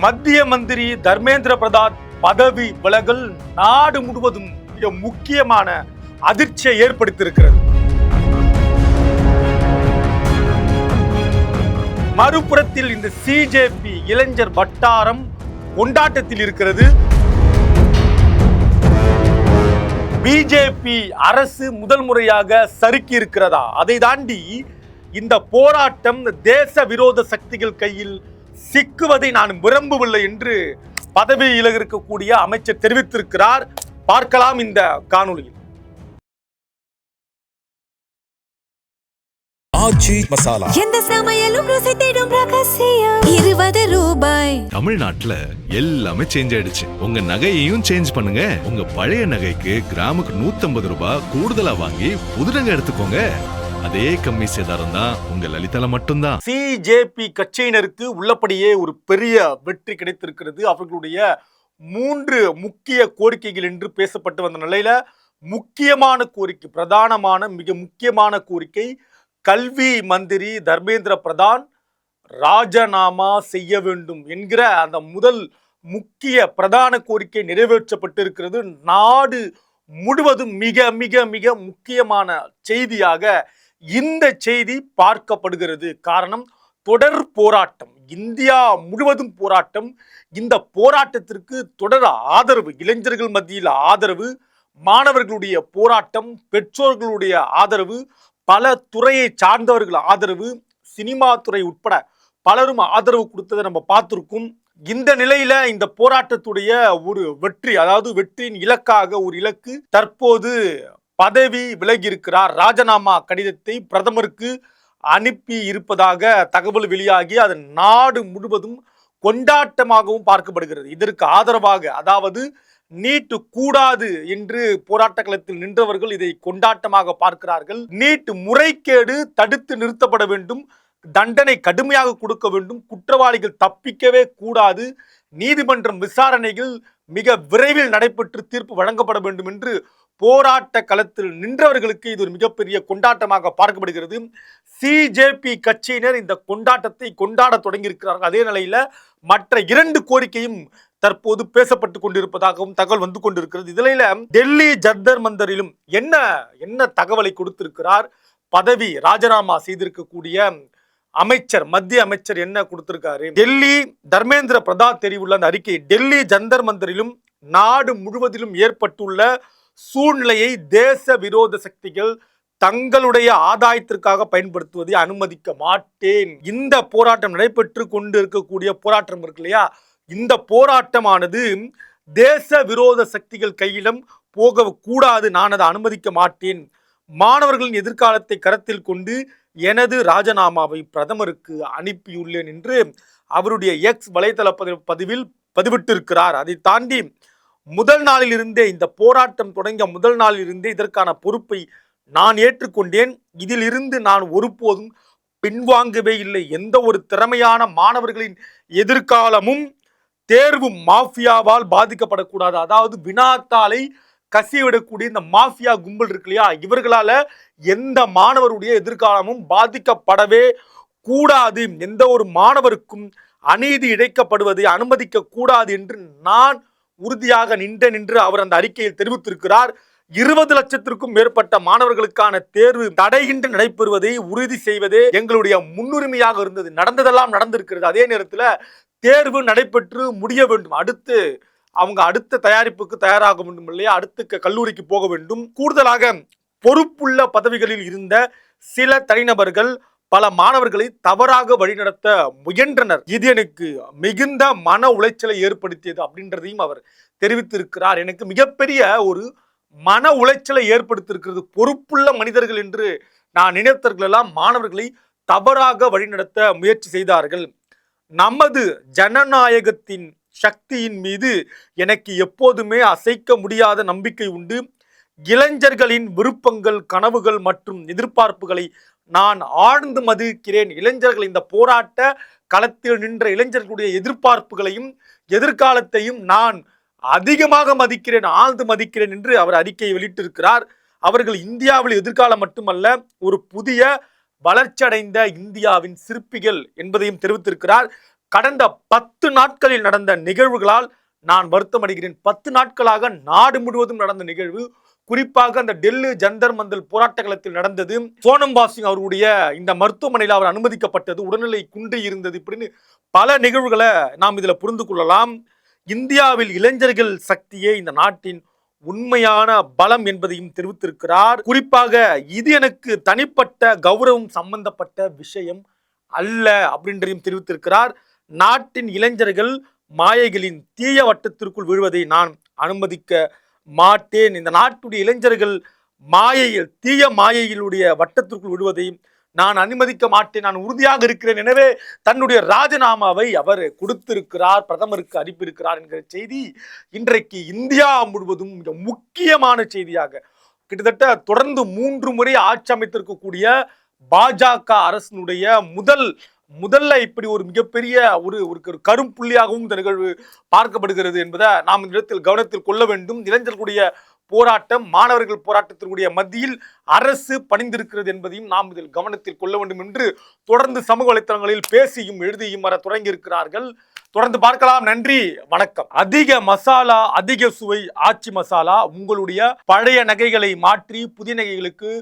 மத்திய மந்திரி தர்மேந்திர பிரதான் பதவி விலகல் நாடு முழுவதும் மிக முக்கியமான அதிர்ச்சியை ஏற்படுத்தியிருக்கிறது. மறுபுறத்தில் இந்த சிஜேபி இளைஞர் வட்டாரம் கொண்டாட்டத்தில் இருக்கிறது. பிஜேபி அரசு முதல் முறையாக சறுக்கி இருக்கிறதா? அதை தாண்டி இந்த போராட்டம் தேச விரோத சக்திகள் கையில் சிக்குவதை நான் விரும்பவில்லை என்று பதவி விலக இருக்கக்கூடிய அமைச்சர் தெரிவித்திருக்கிறார். பார்க்கலாம் இந்த காணொளியில். ஆச்சி மசாலா எந்த சமையலும் ருசி தேடும் ரகசியம் 20 ரூபாய். தமிழ்நாட்டுல எல்லாமே சேஞ்ச் ஆயிடுச்சு. உங்க நகையையும் சேஞ்ச் பண்ணுங்க. உங்க பழைய நகைக்கு கிராமுக்கு 150 ரூபாய் கூடுதலா வாங்கி புது நகை எடுத்துக்கோங்க. அதே கம்மி சேதாரம் தான் உங்க லலிதால மட்டும்தான். சிஜேபி கட்சியினருக்கு உள்ளபடியே ஒரு பெரிய வெற்றி கிடைத்திருக்கிறது. அவர்களுடைய 3 முக்கிய கோரிக்கைகள் என்று பேசப்பட்டு வந்த நிலையில முக்கியமான கோரிக்கை, பிரதானமான மிக முக்கியமான கோரிக்கை, கல்வி மந்திரி தர்மேந்திர பிரதான் ராஜினாமா செய்ய வேண்டும் என்கிற அந்த முதல் முக்கிய பிரதான கோரிக்கை நிறைவேற்றப்பட்டிருக்கிறது. நாடு முழுவதும் மிக மிக மிக முக்கியமான செய்தியாக இந்த செய்தி பார்க்கப்படுகிறது. காரணம், தொடர் போராட்டம், இந்தியா முழுவதும் போராட்டம். இந்த போராட்டத்திற்கு தொடர் ஆதரவு, இளைஞர்கள் மத்தியில் ஆதரவு, மாணவர்களுடைய போராட்டம், பெற்றோர்களுடைய ஆதரவு, பல துறையை சார்ந்தவர்கள் ஆதரவு, சினிமா துறை உட்பட பலரும் ஆதரவு கொடுத்ததை நம்ம பார்த்திருக்கோம். இந்த நிலையில இந்த போராட்டத்துடைய ஒரு வெற்றி, அதாவது வெற்றியின் இலக்காக ஒரு இலக்கு, தற்போது பதவி விலகி இருக்கிறார். ராஜினாமா கடிதத்தை பிரதமருக்கு அனுப்பி இருப்பதாக தகவல் வெளியாகி அது நாடு முழுவதும் கொண்டாட்டமாகவும் பார்க்கப்படுகிறது. இதற்கு ஆதரவாக, அதாவது நீட் கூடாது என்று போராட்ட களத்தில் நின்றவர்கள் இதை கொண்டாட்டமாக பார்க்கிறார்கள். நீட் முறைகேடு தடுத்து நிறுத்தப்பட வேண்டும், தண்டனை கடுமையாக கொடுக்க வேண்டும், குற்றவாளிகள் தப்பிக்கவே கூடாது, நீதிமன்றம் விசாரணைகள் மிக விரைவில் நடைபெற்று தீர்ப்பு வழங்கப்பட வேண்டும் என்று போராட்ட களத்தில் நின்றவர்களுக்கு இது ஒரு மிகப்பெரிய கொண்டாட்டமாக பார்க்கப்படுகிறது. சிஜேபி கட்சியினர் இந்த கொண்டாட்டத்தை கொண்டாட தொடங்கி இருக்கிறார்கள். அதே நிலையில மற்ற 2 கோரிக்கையும் தற்போது பேசப்பட்டு கொண்டிருப்பதாகவும் தகவல் வந்து கொண்டிருக்கிறது. இதுல டெல்லி ஜந்தர் மந்தரிலும் என்ன தகவலை கொடுத்திருக்கிறார் பதவி ராஜினாமா செய்திருக்கக்கூடிய அமைச்சர், மத்திய அமைச்சர் என்ன கொடுத்திருக்காரு? டெல்லி தர்மேந்திர பிரதான் தெரிவித்துள்ள அந்த அறிக்கை, டெல்லி ஜந்தர் மந்தரிலும் நாடு முழுவதிலும் ஏற்பட்டுள்ள சூழ்நிலையை தேச விரோத சக்திகள் தங்களுடைய ஆதாயத்திற்காக பயன்படுத்துவதை அனுமதிக்க மாட்டேன். இந்த போராட்டம் நடைபெற்று கொண்டு இருக்கக்கூடிய போராட்டம் இருக்கு இல்லையா, இந்த போராட்டமானது தேச விரோத சக்திகள் கையிலும் போக கூடாது, நான் அதை அனுமதிக்க மாட்டேன். மாணவர்களின் எதிர்காலத்தை கருத்தில் கொண்டு எனது ராஜினாமாவை பிரதமருக்கு அனுப்பியுள்ளேன் என்று அவருடைய எக்ஸ் வலைதள பதிவில் பதிவிட்டிருக்கிறார். அதை தாண்டி முதல் நாளில் இருந்தே, இந்த போராட்டம் தொடங்கிய முதல் நாளில் இருந்தே இதற்கான பொறுப்பை நான் ஏற்றுக்கொண்டேன். இதில் இருந்து நான் ஒருபோதும் பின்வாங்கவே இல்லை. எந்த ஒரு திறமையான மாணவர்களின் எதிர்காலமும் தேர்வு மாஃபியாவால் பாதிக்கப்படக்கூடாது. அதாவது வினாத்தாளை கசிவிடக்கூடிய இந்த மாஃபியா கும்பல் இருக்கு இல்லையா, இவர்களால எந்த மாணவருடைய எதிர்காலமும் பாதிக்கப்படவே கூடாது, எந்த ஒரு மாணவருக்கும் அநீதி இழைக்கப்படுவதை அனுமதிக்க கூடாது என்று நான் உறுதியாக நின்று அவர் அந்த அறிக்கையில் தெரிவித்திருக்கிறார். 20 லட்சத்திற்கும் மேற்பட்ட மாணவர்களுக்கான தேர்வு தடையின்றி நடைபெறுவதை உறுதி செய்வதே எங்களுடைய முன்னுரிமையாக இருந்தது. நடந்ததெல்லாம் நடந்திருக்கிறது. அதே நேரத்தில் தேர்வு நடைபெற்று முடிய வேண்டும். அடுத்த தயாரிப்புக்கு தயாராக வேண்டும் இல்லையா, அடுத்த கல்லூரிக்கு போக வேண்டும். கூடுதலாக பொறுப்புள்ள பதவிகளில் இருந்த சில தனிநபர்கள் பல மாணவர்களை தவறாக வழிநடத்த முயன்றனர். இது எனக்கு மிகுந்த மன உளைச்சலை ஏற்படுத்தியது அப்படின்றதையும் அவர் தெரிவித்திருக்கிறார். எனக்கு மிகப்பெரிய ஒரு மன உளைச்சலை ஏற்படுத்தியிருக்கிறது. பொறுப்புள்ள மனிதர்கள் என்று நான் நினைத்தவர்கள் எல்லாம் மாணவர்களை தவறாக வழிநடத்த முயற்சி செய்தார்கள். நமது ஜனநாயகத்தின் சக்தியின் மீது எனக்கு எப்போதுமே அசைக்க முடியாத நம்பிக்கை உண்டு. இளைஞர்களின் விருப்பங்கள், கனவுகள் மற்றும் எதிர்பார்ப்புகளை நான் ஆழ்ந்து மதிக்கிறேன். இளைஞர்கள், இந்த போராட்ட களத்தில் நின்ற இளைஞர்களுடைய எதிர்பார்ப்புகளையும் எதிர்காலத்தையும் நான் அதிகமாக மதிக்கிறேன், ஆழ்ந்து மதிக்கிறேன் என்று அவர் அறிக்கையை வெளியிட்டிருக்கிறார். அவர்கள் இந்தியாவில் எதிர்காலம் மட்டுமல்ல, ஒரு புதிய வளர்ச்சியடைந்த இந்தியாவின் சிற்பிகள் என்பதையும் தெரிவித்திருக்கிறார். கடந்த 10 நாட்களில் நடந்த நிகழ்வுகளால் நான் வருத்தம் அடைகிறேன். 10 நாட்களாக நாடு முழுவதும் நடந்த நிகழ்வு, குறிப்பாக அந்த டெல்லி ஜந்தர் மந்தர் போராட்ட களத்தில் நடந்தது, சோனம் வாசிங் அவருடைய இந்த மருத்துவமனையில் அவர் அனுமதிக்கப்பட்டது, உடல்நிலை குன்றி இருந்தது, இப்படின்னு பல நிகழ்வுகளை நாம் இதுல புரிந்து கொள்ளலாம். இந்தியாவில் இளைஞர்கள் சக்தியே இந்த நாட்டின் உண்மையான பலம் என்பதையும் தெரிவித்திருக்கிறார். குறிப்பாக இது எனக்கு தனிப்பட்ட கௌரவம் சம்பந்தப்பட்ட விஷயம் அல்ல அப்படின்றதையும் தெரிவித்திருக்கிறார். நாட்டின் இளைஞர்கள் மாயைகளின் தீய வட்டத்திற்குள் விழுவதை நான் அனுமதிக்க மாட்டேன். இந்த நாட்டுடைய இளைஞர்கள் மாயையில் தீய மாயைகளுடைய வட்டத்திற்குள் விடுவதை நான் அனுமதிக்க மாட்டேன், நான் உறுதியாக இருக்கிறேன். எனவே தன்னுடைய ராஜினாமாவை அவர் கொடுத்திருக்கிறார், பிரதமருக்கு அனுப்பியிருக்கிறார் என்கிற செய்தி இன்றைக்கு இந்தியா முழுவதும் மிக முக்கியமான செய்தியாக, கிட்டத்தட்ட தொடர்ந்து 3 முறை ஆட்சி அமைத்திருக்கக்கூடிய பாஜக அரசினுடைய முதல்ல இப்படி ஒரு மிகப்பெரிய ஒரு கரும்புள்ளியாகவும் இந்த நிகழ்வு பார்க்கப்படுகிறது என்பதை நாம் இந்த இடத்தில் கவனத்தில் கொள்ள வேண்டும். இளைஞர்களுடைய போராட்டம், மாணவர்கள் போராட்டத்தினுடைய மத்தியில் அரசு பணிந்திருக்கிறது என்பதையும் நாம் இதில் கவனத்தில் கொள்ள வேண்டும் என்று தொடர்ந்து சமூக வலைத்தளங்களில் பேசியும் எழுதியும் வர தொடங்கி இருக்கிறார்கள். தொடர்ந்து பார்க்கலாம். நன்றி, வணக்கம். அதிக மசாலா, அதிக சுவை ஆச்சி மசாலா. உங்களுடைய பழைய நகைகளை மாற்றி புதிய நகைகளுக்கு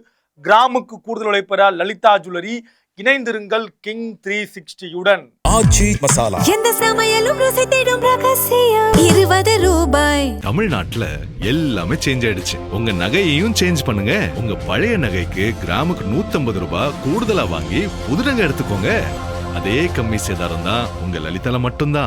கிராமுக்கு கூடுதல் உழைப்பெற லலிதா ஜுவல்லரி. இணைந்திருங்கள் கிங் 360 ஆச்சி மசாலா. எந்த சமையலும் ருசி தேடும் ரகசியம் 20 ரூபாய். தமிழ்நாட்டுல எல்லாமே சேஞ்ச் ஆயிடுச்சு. உங்க நகையையும் சேஞ்ச் பண்ணுங்க. உங்க பழைய நகைக்கு கிராமுக்கு 150 ரூபாய் கூடுதலா வாங்கி புது நகை எடுத்துக்கோங்க. அதே கம்மி சேதாரம் தான் உங்க லலிதால மட்டும்தான்.